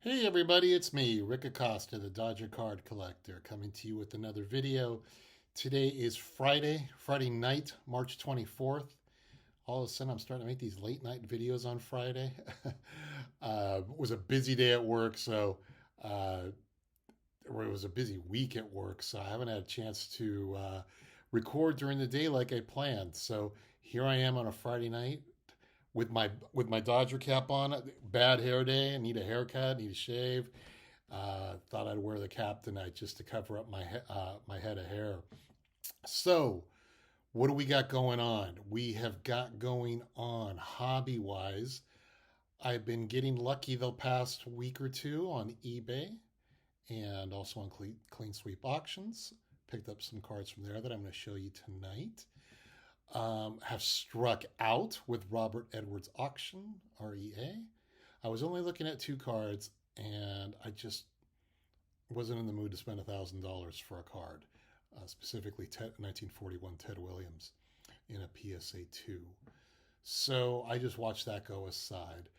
Hey everybody, it's me, Rick Acosta, the Dodger Card Collector, coming to you with another video. Today is Friday night, March 24th. All of a sudden, I'm starting to make these late night videos on Friday. It was a busy day at work, uh, or it was a busy week at work, so I haven't had a chance to record during the day like I planned. So here I am on a Friday night with my Dodger cap on. Bad hair day. I need a haircut. Need a shave. Thought I'd wear the cap tonight just to cover up my head of hair. So, what do we got going on? We have got going on hobby wise. I've been getting lucky the past week or two on eBay and also on Clean Sweep auctions. Picked up some cards from there that I'm going to show you tonight. Have struck out with Robert Edwards Auction, REA. I was only looking at two cards, and I just wasn't in the mood to spend $1,000 for a card, specifically 1941 Ted Williams in a PSA 2. So I just watched that go aside.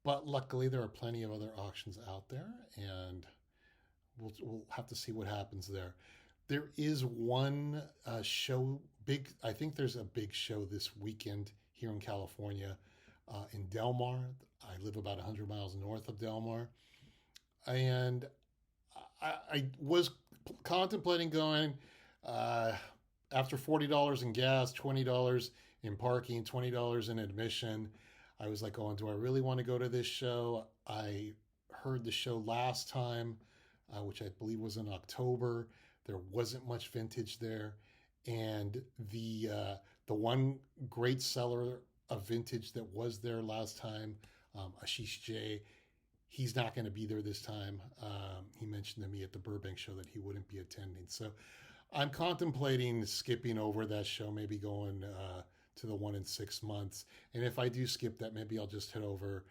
But luckily, there are plenty of other auctions out there, and we'll have to see what happens there. There is one show, big. I think there's a big show this weekend here in California, in Del Mar. I live about 100 miles north of Del Mar, and I was contemplating going uh, after $40 in gas, $20 in parking, $20 in admission. I was like, going, do I really want to go to this show? I heard the show last time, which I believe was in October. There wasn't much vintage there, and the one great seller of vintage that was there last time, Ashish J, he's not going to be there this time. He mentioned to me at the Burbank show that he wouldn't be attending. So I'm contemplating skipping over that show, maybe going to the one in 6 months. And if I do skip that, maybe I'll just head over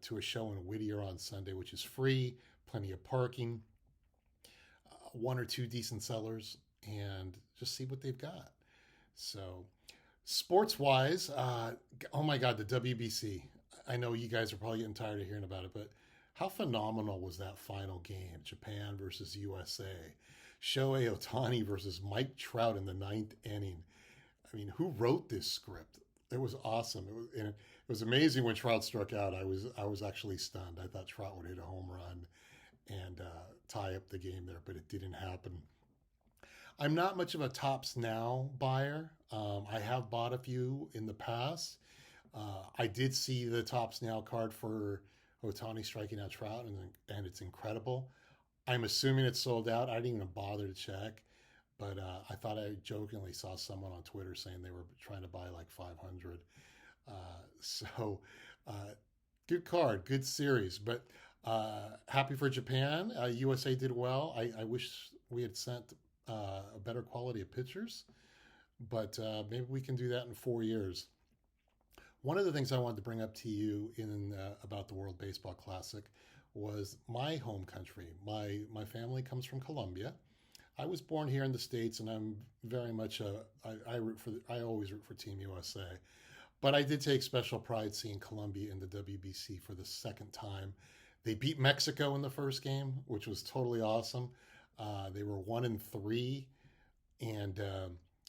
to a show in Whittier on Sunday, which is free, plenty of parking, one or two decent sellers, and just see what they've got. So, sports wise, oh my God, the WBC. I know you guys are probably getting tired of hearing about it, but how phenomenal was that final game? Japan versus USA. Shohei Ohtani versus Mike Trout in the ninth inning. I mean, who wrote this script? It was awesome. It was amazing when Trout struck out. I was actually stunned. I thought Trout would hit a home run and tie up the game there, but it didn't happen. I'm not much of a Tops Now buyer. I have bought a few in the past. I did see the Tops Now card for Otani striking out Trout, and it's incredible. I'm assuming it's sold out. I didn't even bother to check, but I thought I jokingly saw someone on Twitter saying they were trying to buy like 500. Uh, so uh, good card, good series, but happy for Japan. USA did well. I wish we had sent a better quality of pictures, but maybe we can do that in 4 years. One of the things I wanted to bring up to you in about the World Baseball Classic was my home country. My family comes from Colombia. I was born here in the States, and I'm very much I always root for Team USA. But I did take special pride seeing Colombia in the WBC for the second time. They beat Mexico in the first game, which was totally awesome. They were 1-3, and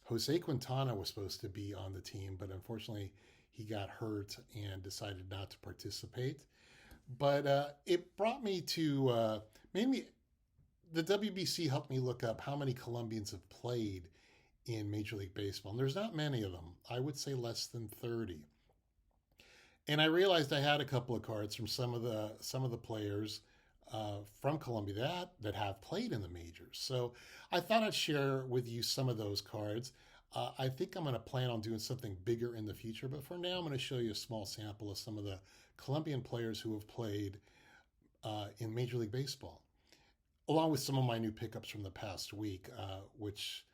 Jose Quintana was supposed to be on the team, but unfortunately he got hurt and decided not to participate. But it brought me to maybe the WBC helped me look up how many Colombians have played in Major League Baseball. And there's not many of them. I would say less than 30. And I realized I had a couple of cards from some of the players from Colombia that have played in the majors. So I thought I'd share with you some of those cards. I think I'm going to plan on doing something bigger in the future, but for now I'm going to show you a small sample of some of the Colombian players who have played in Major League Baseball, along with some of my new pickups from the past week, which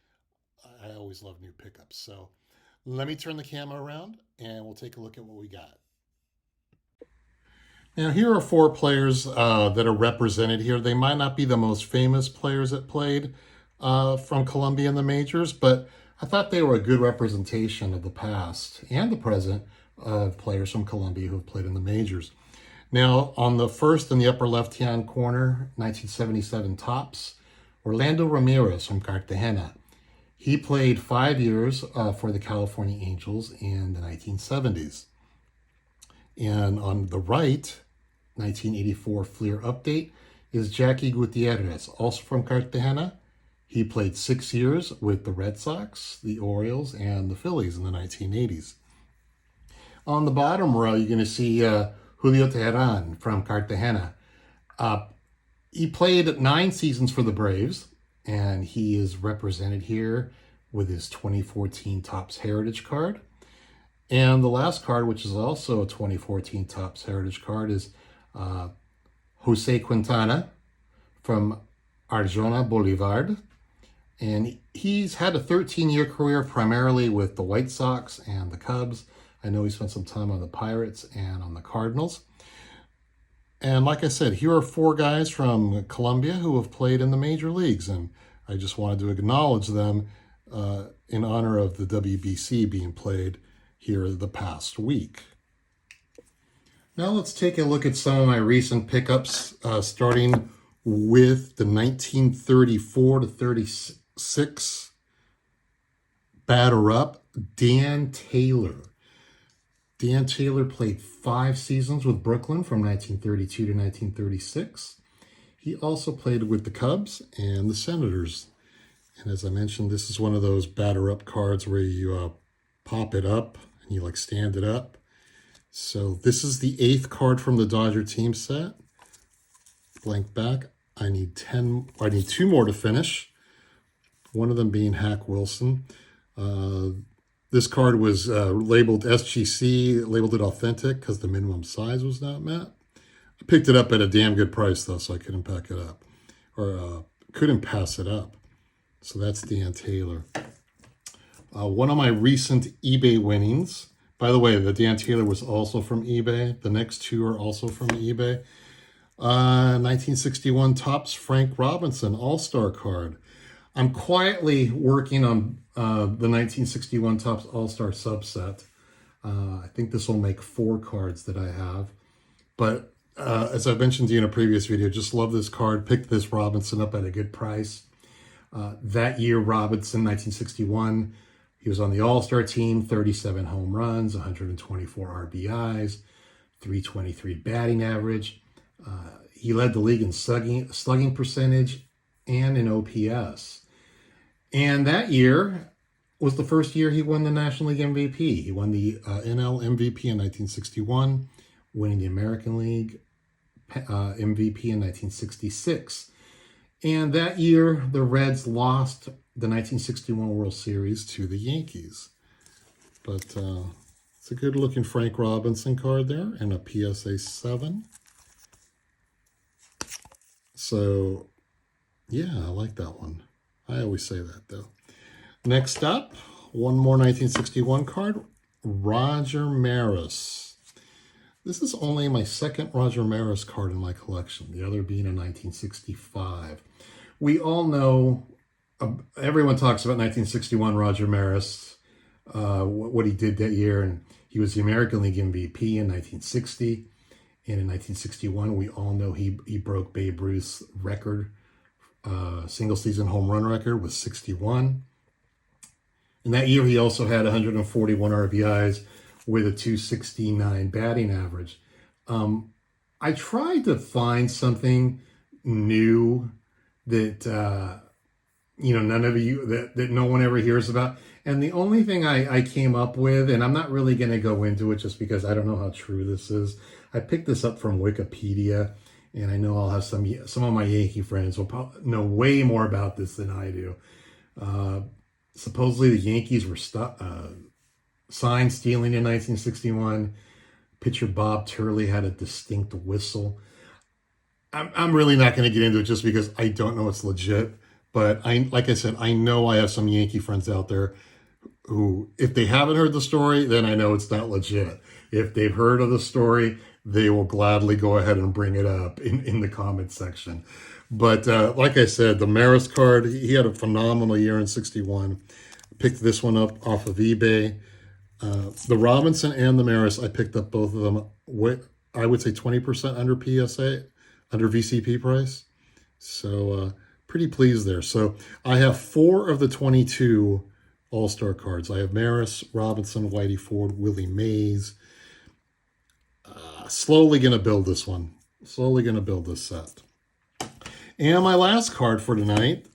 I always love new pickups. So let me turn the camera around and we'll take a look at what we got. Now, here are four players that are represented here. They might not be the most famous players that played from Colombia in the majors, but I thought they were a good representation of the past and the present of players from Colombia who have played in the majors. Now, on the first in the upper left-hand corner, 1977 Topps, Orlando Ramirez from Cartagena. He played 5 years for the California Angels in the 1970s. And on the right, 1984 Fleer update, is Jackie Gutierrez, also from Cartagena. He played 6 years with the Red Sox, the Orioles, and the Phillies in the 1980s. On the bottom row, you're going to see Julio Teheran from Cartagena. He played 9 seasons for the Braves, and he is represented here with his 2014 Topps Heritage card. And the last card, which is also a 2014 Topps Heritage card, is Jose Quintana from Arjona Bolívar. And he's had a 13-year career primarily with the White Sox and the Cubs. I know he spent some time on the Pirates and on the Cardinals. And like I said, here are 4 guys from Colombia who have played in the major leagues. And I just wanted to acknowledge them in honor of the WBC being played here the past week. Now let's take a look at some of my recent pickups, starting with the 1934 to 36 batter up, Dan Taylor. Dan Taylor played 5 seasons with Brooklyn from 1932 to 1936. He also played with the Cubs and the Senators. And as I mentioned, this is one of those batter up cards where you pop it up and you like stand it up. So this is the 8th card from the Dodger team set. Blank back. I need 2 more to finish. One of them being Hack Wilson. This card was labeled SGC, labeled it authentic because the minimum size was not met. I picked it up at a damn good price though, so I couldn't pack it up, or couldn't pass it up. So that's Dan Taylor. One of my recent eBay winnings, by the way, the Dan Taylor was also from eBay. The next 2 are also from eBay. 1961 Topps Frank Robinson All-Star card. I'm quietly working on the 1961 Topps All-Star subset. I think this will make 4 cards that I have. But as I mentioned to you in a previous video, just love this card. Picked this Robinson up at a good price. That year, Robinson, 1961, he was on the All-Star team, 37 home runs, 124 RBIs, 323 batting average. He led the league in slugging percentage and in OPS. And that year was the first year he won the National League MVP. He won the NL MVP in 1961, winning the American League MVP in 1966. And that year, the Reds lost the 1961 World Series to the Yankees. But it's a good-looking Frank Robinson card there and a PSA 7. So, yeah, I like that one. I always say that, though. Next up, one more 1961 card, Roger Maris. This is only my 2nd Roger Maris card in my collection, the other being a 1965. We all know, everyone talks about 1961 Roger Maris, what he did that year, and he was the American League MVP in 1960. And in 1961, we all know he broke Babe Ruth's record, single-season home run record with 61. And that year, he also had 141 RBIs with a 269 batting average. I tried to find something new that none of you that no one ever hears about. And the only thing I came up with, and I'm not really going to go into it just because I don't know how true this is. I picked this up from Wikipedia, and I know I'll have some of my Yankee friends will probably know way more about this than I do. Supposedly the Yankees were sign stealing in 1961. Pitcher Bob Turley had a distinct whistle. I'm really not going to get into it just because I don't know it's legit. But like I said, I know I have some Yankee friends out there who, if they haven't heard the story, then I know it's not legit. If they've heard of the story, they will gladly go ahead and bring it up in the comments section. But like I said, the Maris card, he had a phenomenal year in 61. Picked this one up off of eBay. The Robinson and the Maris, I picked up both of them I would say 20% under PSA, under VCP price. So pretty pleased there. So I have 4 of the 22 All-Star cards. I have Maris, Robinson, Whitey Ford, Willie Mays. Slowly going to build this one. Slowly going to build this set. And my last card for tonight,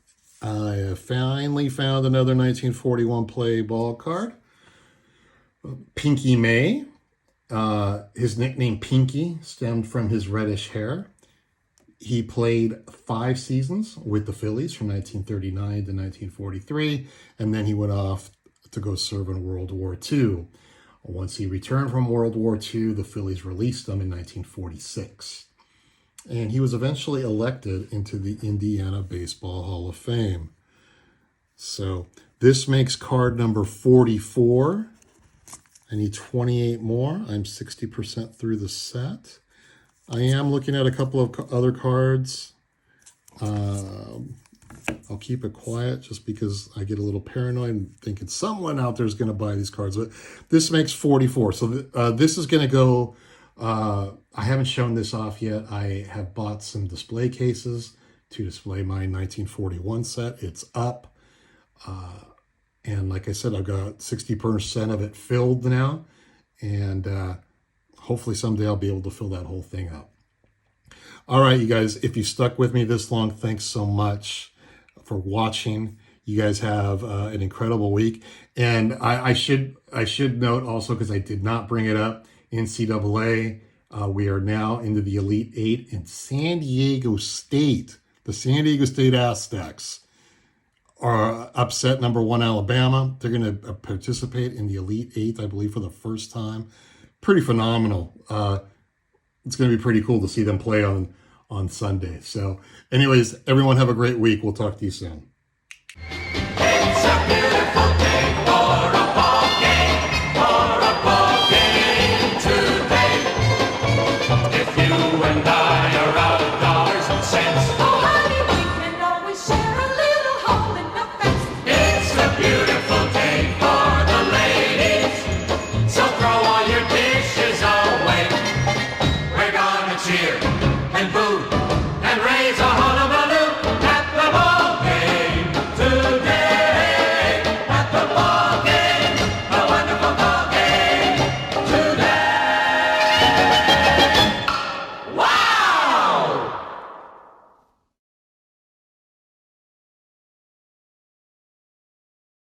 I have finally found another 1941 play ball card. Pinky May. His nickname Pinky stemmed from his reddish hair. He played 5 seasons with the Phillies from 1939 to 1943, and then he went off to go serve in World War II. Once he returned from World War II, the Phillies released him in 1946. And he was eventually elected into the Indiana Baseball Hall of Fame. So this makes card number 44. I need 28 more. I'm 60% through the set. I am looking at a couple of other cards. I'll keep it quiet just because I get a little paranoid and thinking someone out there is going to buy these cards. But this makes 44. So this is going to go, I haven't shown this off yet. I have bought some display cases to display my 1941 set. It's up. And like I said, I've got 60% of it filled now. And hopefully someday I'll be able to fill that whole thing up. All right, you guys, if you stuck with me this long, thanks so much for watching. You guys have an incredible week. And I should note also, because I did not bring it up, NCAA, we are now into the Elite Eight in San Diego State. The San Diego State Aztecs are upset number 1 Alabama. They're going to participate in the Elite Eight, I believe, for the first time. Pretty phenomenal. It's going to be pretty cool to see them play on Sunday. So anyways, everyone have a great week. We'll talk to you soon.